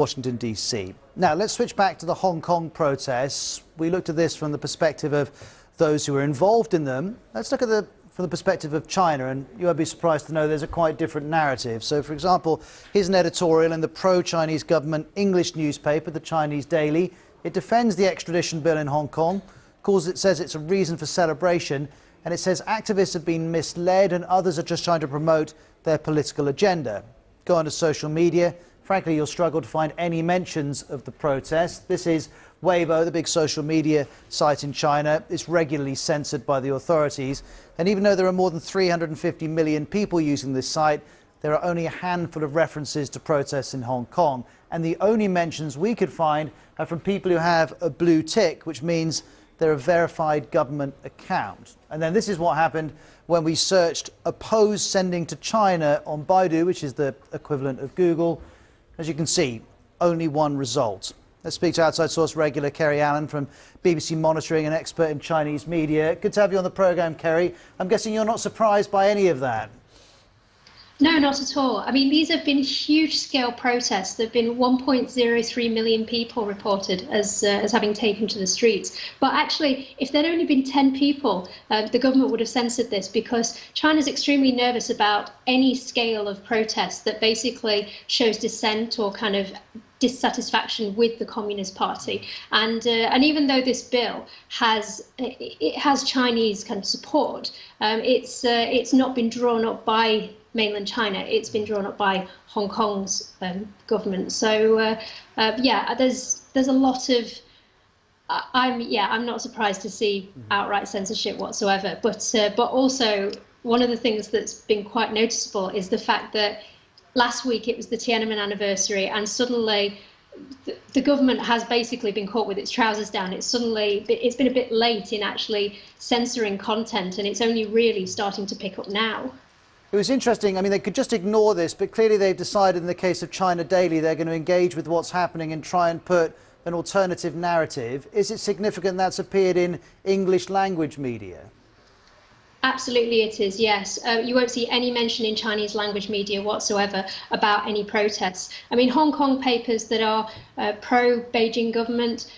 Washington, D.C. Now, let's switch back to the Hong Kong protests. We looked at this from the perspective of those who were involved in them. Let's look at from the perspective of China, and you won't be surprised to know there's a quite different narrative. So, for example, here's an editorial in the pro-Chinese government English newspaper, the Chinese Daily. It defends the extradition bill in Hong Kong, says it's a reason for celebration, and it says activists have been misled and others are just trying to promote their political agenda. Go onto social media. Frankly, you'll struggle to find any mentions of the protest. This is Weibo, the big social media site in China. It's regularly censored by the authorities. And even though there are more than 350 million people using this site, there are only a handful of references to protests in Hong Kong. And the only mentions we could find are from people who have a blue tick, which means they're a verified government account. And then this is what happened when we searched oppose sending to China on Baidu, which is the equivalent of Google. As you can see, only one result. Let's speak to outside source regular Kerry Allen from BBC Monitoring, an expert in Chinese media. Good to have you on the programme, Kerry. I'm guessing you're not surprised by any of that. No, not at all. I mean, these have been huge-scale protests. There have been 1.03 million people reported as having taken to the streets. But actually, if there'd only been 10 people, the government would have censored this, because China's extremely nervous about any scale of protest that basically shows dissent or kind of dissatisfaction with the Communist Party. And even though this bill has Chinese kind of support, it's not been drawn up by mainland China. It's been drawn up by Hong Kong's government. So yeah, there's a lot of I'm not surprised to see outright censorship whatsoever. But also one of the things that's been quite noticeable is the fact that last week it was the Tiananmen anniversary, and suddenly the government has basically been caught with its trousers down. It's been a bit late in actually censoring content, and it's only really starting to pick up now. It was interesting. I mean, they could just ignore this, but clearly they've decided in the case of China Daily they're going to engage with what's happening and try and put an alternative narrative. Is it significant that's appeared in English language media? Absolutely it is, yes. You won't see any mention in Chinese language media whatsoever about any protests. I mean, Hong Kong papers that are pro-Beijing government,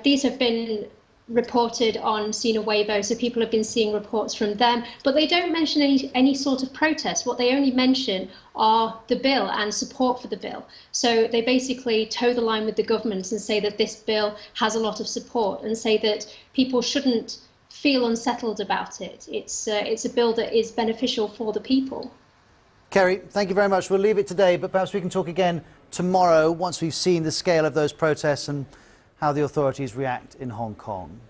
these have been reported on Sina Weibo, so people have been seeing reports from them, but they don't mention any sort of protest. What they only mention are the bill and support for the bill. So they basically toe the line with the government and say that this bill has a lot of support, and say that people shouldn't feel unsettled about it. It's a bill that is beneficial for the people. Kerry, thank you very much. We'll leave it today, but perhaps we can talk again tomorrow once we've seen the scale of those protests and how the authorities react in Hong Kong.